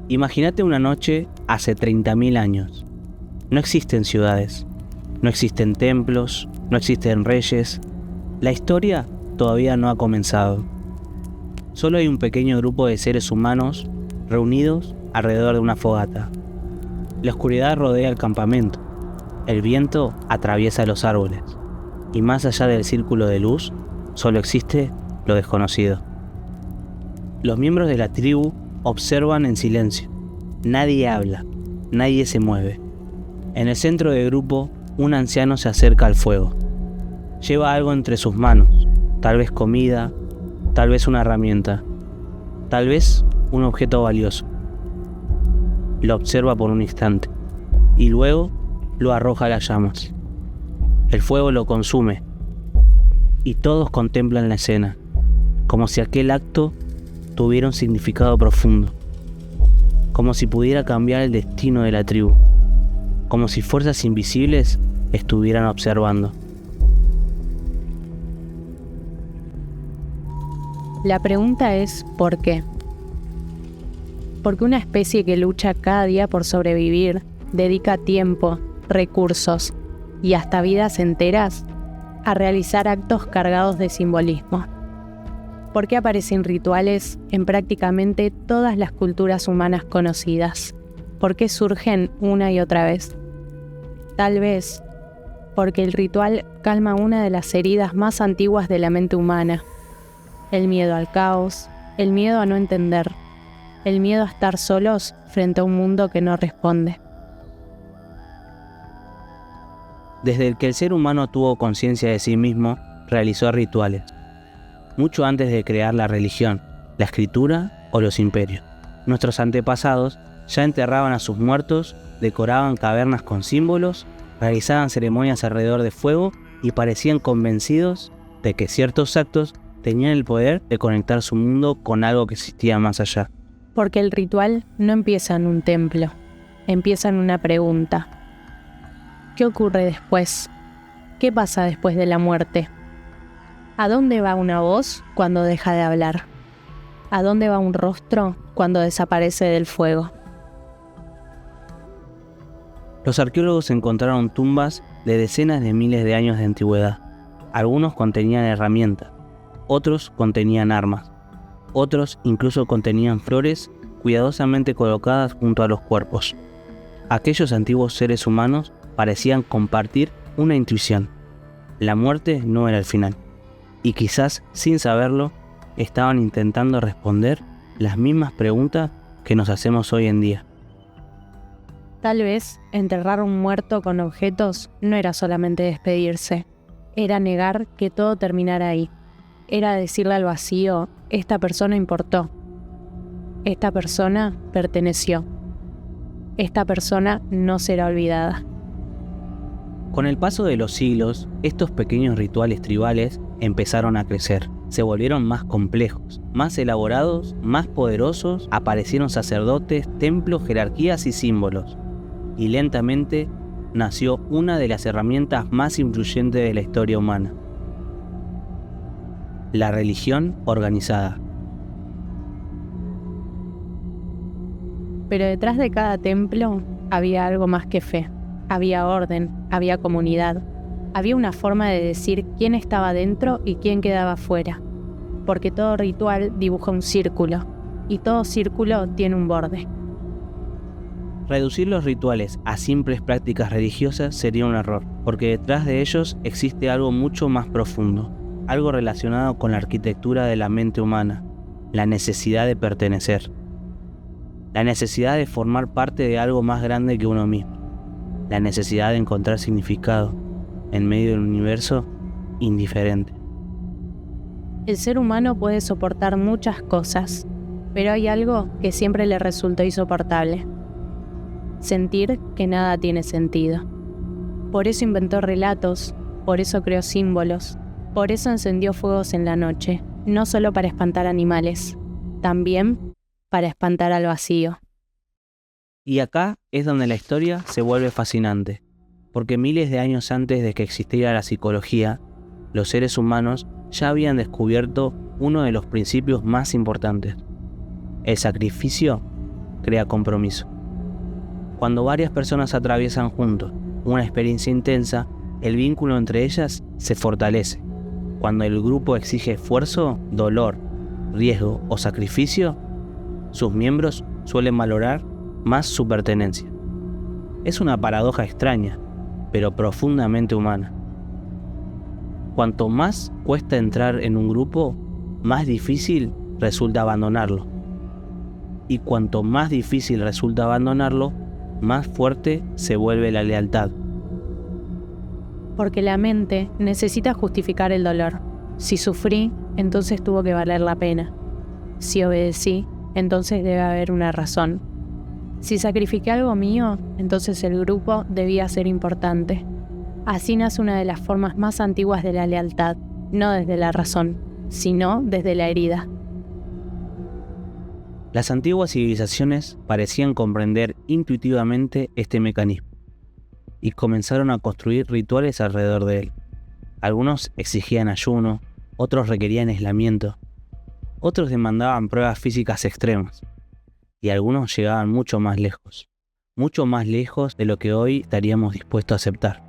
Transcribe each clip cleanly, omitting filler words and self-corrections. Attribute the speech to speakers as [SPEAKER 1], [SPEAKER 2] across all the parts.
[SPEAKER 1] Imagínate una noche hace 30.000 años. No existen ciudades, no existen templos, no existen reyes. La historia todavía no ha comenzado. Solo hay un pequeño grupo de seres humanos reunidos alrededor de una fogata. La oscuridad rodea el campamento. El viento atraviesa los árboles. Y más allá del círculo de luz, solo existe lo desconocido. Los miembros de la tribu observan en silencio. Nadie habla, nadie se mueve. En el centro del grupo, un anciano se acerca al fuego. Lleva algo entre sus manos, tal vez comida, tal vez una herramienta, tal vez un objeto valioso. Lo observa por un instante y luego lo arroja a las llamas. El fuego lo consume y todos contemplan la escena, como si aquel acto tuviera un significado profundo, como si pudiera cambiar el destino de la tribu, como si fuerzas invisibles estuvieran observando.
[SPEAKER 2] La pregunta es ¿por qué? Porque una especie que lucha cada día por sobrevivir dedica tiempo, recursos y hasta vidas enteras a realizar actos cargados de simbolismo. ¿Por qué aparecen rituales en prácticamente todas las culturas humanas conocidas? ¿Por qué surgen una y otra vez? Tal vez porque el ritual calma una de las heridas más antiguas de la mente humana. El miedo al caos, el miedo a no entender, el miedo a estar solos frente a un mundo que no responde.
[SPEAKER 1] Desde que el ser humano tuvo conciencia de sí mismo, realizó rituales. Mucho antes de crear la religión, la escritura o los imperios. Nuestros antepasados ya enterraban a sus muertos, decoraban cavernas con símbolos, realizaban ceremonias alrededor de fuego y parecían convencidos de que ciertos actos tenían el poder de conectar su mundo con algo que existía más allá.
[SPEAKER 2] Porque el ritual no empieza en un templo, empieza en una pregunta. ¿Qué ocurre después? ¿Qué pasa después de la muerte? ¿A dónde va una voz cuando deja de hablar? ¿A dónde va un rostro cuando desaparece del fuego?
[SPEAKER 1] Los arqueólogos encontraron tumbas de decenas de miles de años de antigüedad. Algunos contenían herramientas, otros contenían armas, otros incluso contenían flores cuidadosamente colocadas junto a los cuerpos. Aquellos antiguos seres humanos parecían compartir una intuición. La muerte no era el final. Y quizás, sin saberlo, estaban intentando responder las mismas preguntas que nos hacemos hoy en día.
[SPEAKER 2] Tal vez enterrar a un muerto con objetos no era solamente despedirse, era negar que todo terminara ahí. Era decirle al vacío, esta persona importó, esta persona perteneció, esta persona no será olvidada.
[SPEAKER 1] Con el paso de los siglos, estos pequeños rituales tribales empezaron a crecer. Se volvieron más complejos, más elaborados, más poderosos. Aparecieron sacerdotes, templos, jerarquías y símbolos. Y lentamente nació una de las herramientas más influyentes de la historia humana: la religión organizada.
[SPEAKER 2] Pero detrás de cada templo había algo más que fe. Había orden, había comunidad, había una forma de decir quién estaba dentro y quién quedaba fuera, porque todo ritual dibuja un círculo, y todo círculo tiene un borde.
[SPEAKER 1] Reducir los rituales a simples prácticas religiosas sería un error, porque detrás de ellos existe algo mucho más profundo, algo relacionado con la arquitectura de la mente humana, la necesidad de pertenecer, la necesidad de formar parte de algo más grande que uno mismo. La necesidad de encontrar significado en medio del universo indiferente.
[SPEAKER 2] El ser humano puede soportar muchas cosas, pero hay algo que siempre le resultó insoportable: sentir que nada tiene sentido. Por eso inventó relatos, por eso creó símbolos, por eso encendió fuegos en la noche, no solo para espantar animales, también para espantar al vacío.
[SPEAKER 1] Y acá es donde la historia se vuelve fascinante, porque miles de años antes de que existiera la psicología, los seres humanos ya habían descubierto uno de los principios más importantes: el sacrificio crea compromiso. Cuando varias personas atraviesan juntos una experiencia intensa, el vínculo entre ellas se fortalece. Cuando el grupo exige esfuerzo, dolor, riesgo o sacrificio, sus miembros suelen valorar más su pertenencia. Es una paradoja extraña, pero profundamente humana. Cuanto más cuesta entrar en un grupo, más difícil resulta abandonarlo. Y cuanto más difícil resulta abandonarlo, más fuerte se vuelve la lealtad.
[SPEAKER 2] Porque la mente necesita justificar el dolor. Si sufrí, entonces tuvo que valer la pena. Si obedecí, entonces debe haber una razón. Si sacrifiqué algo mío, entonces el grupo debía ser importante. Así nace una de las formas más antiguas de la lealtad, no desde la razón, sino desde la herida.
[SPEAKER 1] Las antiguas civilizaciones parecían comprender intuitivamente este mecanismo y comenzaron a construir rituales alrededor de él. Algunos exigían ayuno, otros requerían aislamiento, otros demandaban pruebas físicas extremas, y algunos llegaban mucho más lejos de lo que hoy estaríamos dispuestos a aceptar.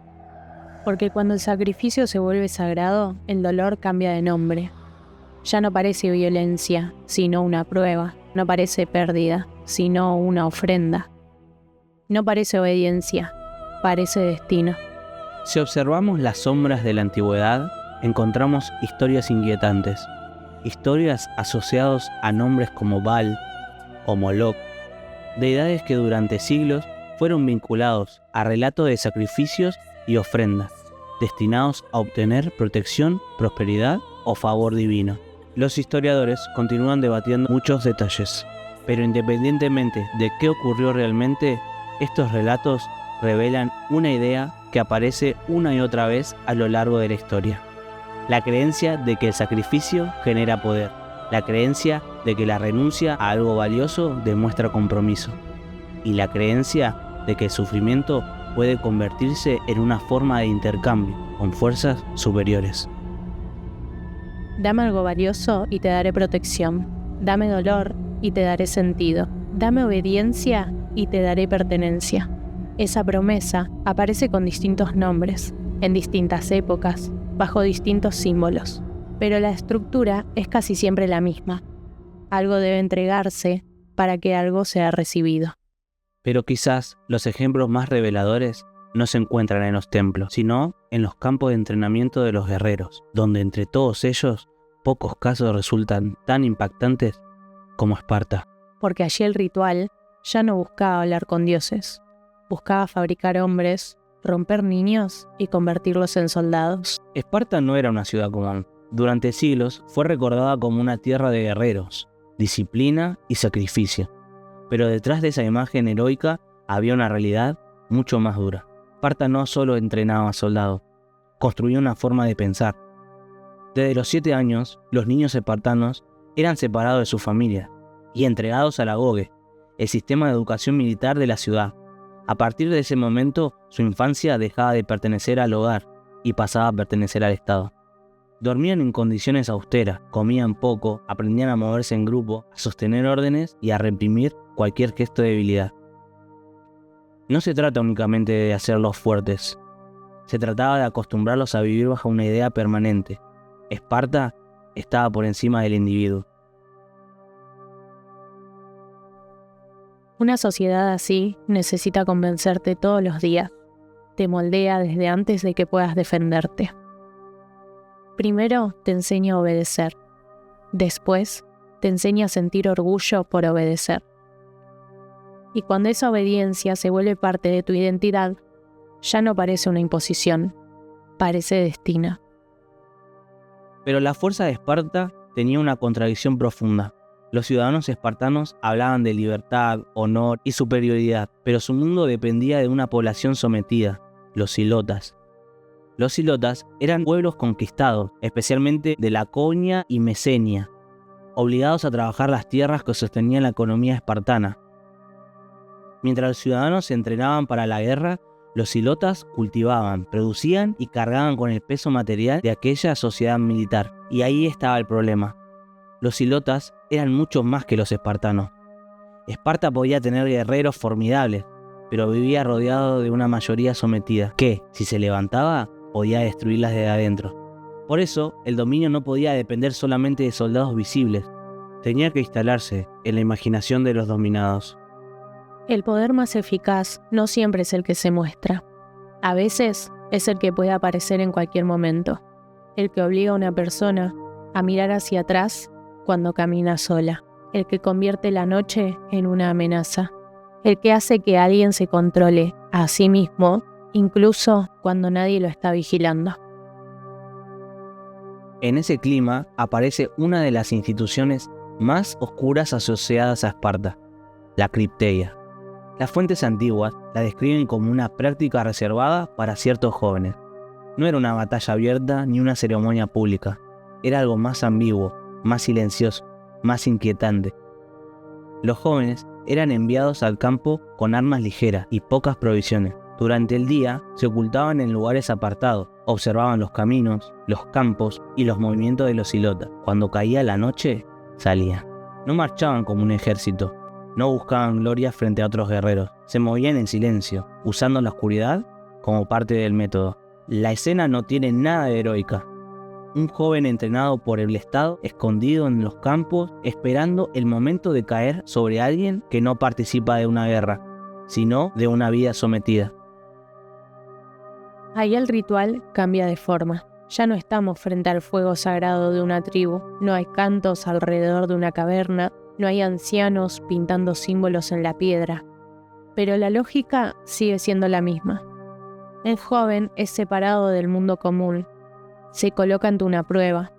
[SPEAKER 2] Porque cuando el sacrificio se vuelve sagrado, el dolor cambia de nombre. Ya no parece violencia, sino una prueba. No parece pérdida, sino una ofrenda. No parece obediencia, parece destino.
[SPEAKER 1] Si observamos las sombras de la antigüedad, encontramos historias inquietantes. Historias asociadas a nombres como Baal o Moloch, deidades que durante siglos fueron vinculados a relatos de sacrificios y ofrendas, destinados a obtener protección, prosperidad o favor divino. Los historiadores continúan debatiendo muchos detalles, pero independientemente de qué ocurrió realmente, estos relatos revelan una idea que aparece una y otra vez a lo largo de la historia. La creencia de que el sacrificio genera poder, la creencia de que la renuncia a algo valioso demuestra compromiso, y la creencia de que el sufrimiento puede convertirse en una forma de intercambio con fuerzas superiores.
[SPEAKER 2] Dame algo valioso y te daré protección. Dame dolor y te daré sentido. Dame obediencia y te daré pertenencia. Esa promesa aparece con distintos nombres, en distintas épocas, bajo distintos símbolos. Pero la estructura es casi siempre la misma. Algo debe entregarse para que algo sea recibido.
[SPEAKER 1] Pero quizás los ejemplos más reveladores no se encuentran en los templos, sino en los campos de entrenamiento de los guerreros, donde entre todos ellos, pocos casos resultan tan impactantes como Esparta.
[SPEAKER 2] Porque allí el ritual ya no buscaba hablar con dioses, buscaba fabricar hombres, romper niños y convertirlos en soldados.
[SPEAKER 1] Esparta no era una ciudad común. Durante siglos fue recordada como una tierra de guerreros, disciplina y sacrificio. Pero detrás de esa imagen heroica había una realidad mucho más dura. Esparta no solo entrenaba soldados, construía una forma de pensar. Desde los 7 años, los niños espartanos eran separados de su familia y entregados al agoge, el sistema de educación militar de la ciudad. A partir de ese momento, su infancia dejaba de pertenecer al hogar y pasaba a pertenecer al Estado. Dormían en condiciones austeras, comían poco, aprendían a moverse en grupo, a sostener órdenes y a reprimir cualquier gesto de debilidad. No se trata únicamente de hacerlos fuertes, se trataba de acostumbrarlos a vivir bajo una idea permanente. Esparta estaba por encima del individuo.
[SPEAKER 2] Una sociedad así necesita convencerte todos los días. Te moldea desde antes de que puedas defenderte. Primero te enseña a obedecer. Después te enseña a sentir orgullo por obedecer. Y cuando esa obediencia se vuelve parte de tu identidad, ya no parece una imposición, parece destino.
[SPEAKER 1] Pero la fuerza de Esparta tenía una contradicción profunda. Los ciudadanos espartanos hablaban de libertad, honor y superioridad, pero su mundo dependía de una población sometida, los ilotas. Los ilotas eran pueblos conquistados, especialmente de Laconia y Mesenia, obligados a trabajar las tierras que sostenían la economía espartana. Mientras los ciudadanos se entrenaban para la guerra, los ilotas cultivaban, producían y cargaban con el peso material de aquella sociedad militar. Y ahí estaba el problema. Los ilotas eran mucho más que los espartanos. Esparta podía tener guerreros formidables, pero vivía rodeado de una mayoría sometida, que, si se levantaba, podía destruirlas desde adentro. Por eso, el dominio no podía depender solamente de soldados visibles, tenía que instalarse en la imaginación de los dominados.
[SPEAKER 2] El poder más eficaz no siempre es el que se muestra. A veces es el que puede aparecer en cualquier momento, el que obliga a una persona a mirar hacia atrás cuando camina sola, el que convierte la noche en una amenaza, el que hace que alguien se controle a sí mismo, incluso cuando nadie lo está vigilando.
[SPEAKER 1] En ese clima aparece una de las instituciones más oscuras asociadas a Esparta, la cripteia. Las fuentes antiguas la describen como una práctica reservada para ciertos jóvenes. No era una batalla abierta ni una ceremonia pública, era algo más ambiguo, más silencioso, más inquietante. Los jóvenes eran enviados al campo con armas ligeras y pocas provisiones. Durante el día se ocultaban en lugares apartados, observaban los caminos, los campos y los movimientos de los ilotas. Cuando caía la noche, salían. No marchaban como un ejército, no buscaban gloria frente a otros guerreros, se movían en silencio, usando la oscuridad como parte del método. La escena no tiene nada de heroica. Un joven entrenado por el Estado, escondido en los campos, esperando el momento de caer sobre alguien que no participa de una guerra, sino de una vida sometida.
[SPEAKER 2] Ahí el ritual cambia de forma. Ya no estamos frente al fuego sagrado de una tribu, no hay cantos alrededor de una caverna, no hay ancianos pintando símbolos en la piedra. Pero la lógica sigue siendo la misma. El joven es separado del mundo común, se coloca ante una prueba,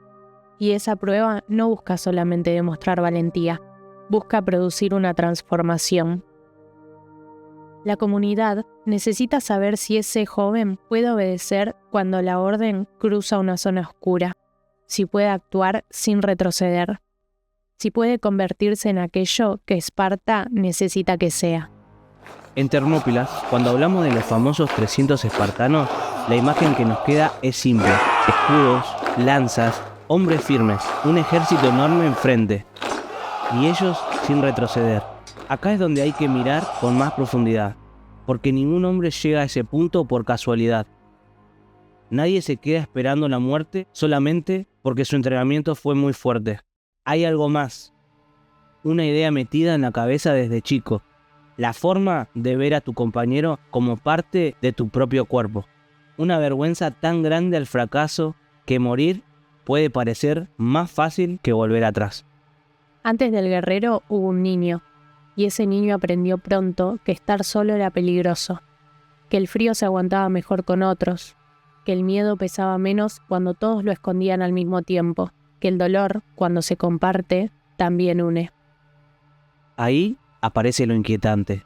[SPEAKER 2] y esa prueba no busca solamente demostrar valentía, busca producir una transformación. La comunidad necesita saber si ese joven puede obedecer cuando la orden cruza una zona oscura, si puede actuar sin retroceder, si puede convertirse en aquello que Esparta necesita que sea.
[SPEAKER 1] En Termópilas, cuando hablamos de los famosos 300 espartanos, la imagen que nos queda es simple: escudos, lanzas, hombres firmes, un ejército enorme enfrente, y ellos sin retroceder. Acá es donde hay que mirar con más profundidad, porque ningún hombre llega a ese punto por casualidad. Nadie se queda esperando la muerte solamente porque su entrenamiento fue muy fuerte. Hay algo más, una idea metida en la cabeza desde chico, la forma de ver a tu compañero como parte de tu propio cuerpo. Una vergüenza tan grande al fracaso que morir puede parecer más fácil que volver atrás.
[SPEAKER 2] Antes del guerrero hubo un niño, y ese niño aprendió pronto que estar solo era peligroso, que el frío se aguantaba mejor con otros, que el miedo pesaba menos cuando todos lo escondían al mismo tiempo, que el dolor, cuando se comparte, también une.
[SPEAKER 1] Ahí aparece lo inquietante,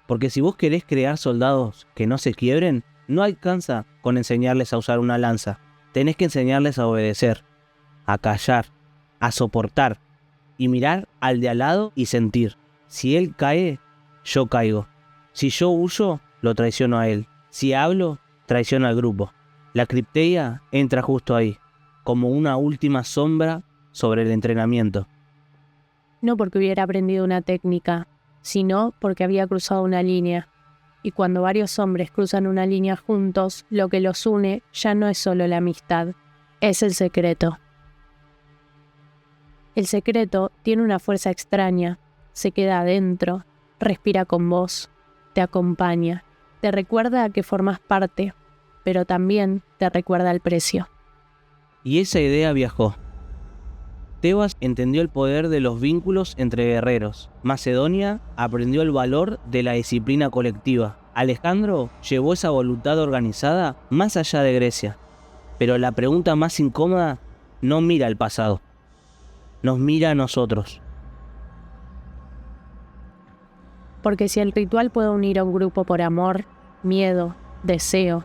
[SPEAKER 1] porque si vos querés crear soldados que no se quiebren, no alcanza con enseñarles a usar una lanza, tenés que enseñarles a obedecer, a callar, a soportar y mirar al de al lado y sentir. Si él cae, yo caigo. Si yo huyo, lo traiciono a él. Si hablo, traiciono al grupo. La cripteia entra justo ahí, como una última sombra sobre el entrenamiento.
[SPEAKER 2] No porque hubiera aprendido una técnica, sino porque había cruzado una línea. Y cuando varios hombres cruzan una línea juntos, lo que los une ya no es solo la amistad, es el secreto. El secreto tiene una fuerza extraña, se queda adentro, respira con vos, te acompaña, te recuerda a que formás parte, pero también te recuerda el precio.
[SPEAKER 1] Y esa idea viajó. Tebas entendió el poder de los vínculos entre guerreros. Macedonia aprendió el valor de la disciplina colectiva. Alejandro llevó esa voluntad organizada más allá de Grecia. Pero la pregunta más incómoda no mira al pasado, nos mira a nosotros.
[SPEAKER 2] Porque si el ritual puede unir a un grupo por amor, miedo, deseo,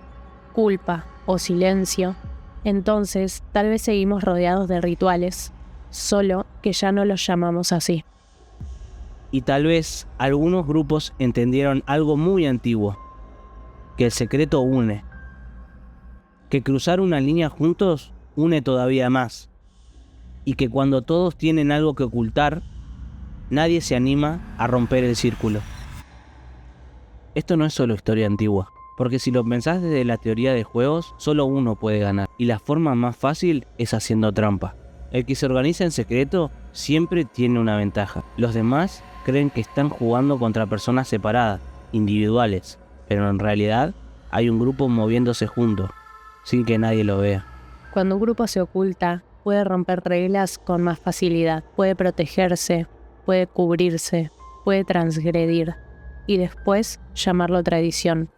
[SPEAKER 2] culpa o silencio, entonces tal vez seguimos rodeados de rituales, solo que ya no los llamamos así.
[SPEAKER 1] Y tal vez algunos grupos entendieron algo muy antiguo, que el secreto une, que cruzar una línea juntos une todavía más, y que cuando todos tienen algo que ocultar, nadie se anima a romper el círculo. Esto no es solo historia antigua, porque si lo pensás desde la teoría de juegos, solo uno puede ganar, y la forma más fácil es haciendo trampa. El que se organiza en secreto siempre tiene una ventaja. Los demás creen que están jugando contra personas separadas, individuales, pero en realidad hay un grupo moviéndose juntos, sin que nadie lo vea.
[SPEAKER 2] Cuando un grupo se oculta, puede romper reglas con más facilidad, puede protegerse, puede cubrirse, puede transgredir y después llamarlo tradición.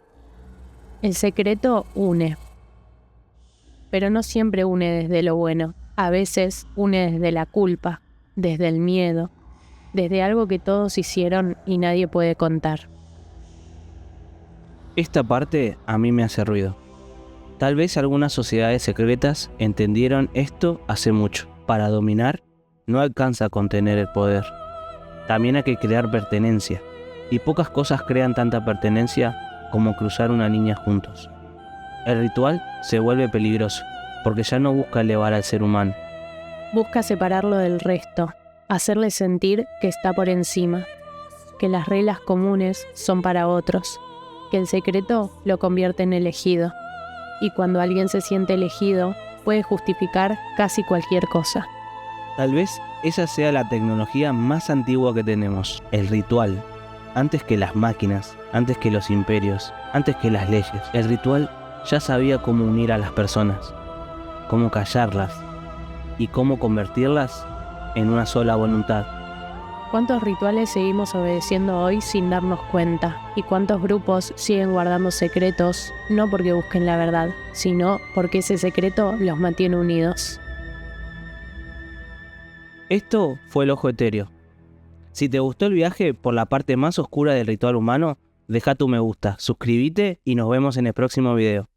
[SPEAKER 2] El secreto une, pero no siempre une desde lo bueno. A veces une desde la culpa, desde el miedo, desde algo que todos hicieron y nadie puede contar.
[SPEAKER 1] Esta parte a mí me hace ruido. Tal vez algunas sociedades secretas entendieron esto hace mucho. Para dominar, no alcanza con tener el poder. También hay que crear pertenencia. Y pocas cosas crean tanta pertenencia como cruzar una línea juntos. El ritual se vuelve peligroso, porque ya no busca elevar al ser humano.
[SPEAKER 2] Busca separarlo del resto, hacerle sentir que está por encima, que las reglas comunes son para otros, que el secreto lo convierte en elegido. Y cuando alguien se siente elegido, puede justificar casi cualquier cosa.
[SPEAKER 1] Tal vez esa sea la tecnología más antigua que tenemos, el ritual. Antes que las máquinas, antes que los imperios, antes que las leyes, el ritual ya sabía cómo unir a las personas, cómo callarlas y cómo convertirlas en una sola voluntad.
[SPEAKER 2] ¿Cuántos rituales seguimos obedeciendo hoy sin darnos cuenta? ¿Y cuántos grupos siguen guardando secretos, no porque busquen la verdad, sino porque ese secreto los mantiene unidos?
[SPEAKER 1] Esto fue el Ojo Etéreo. Si te gustó el viaje por la parte más oscura del ritual humano, deja tu me gusta, suscríbete y nos vemos en el próximo video.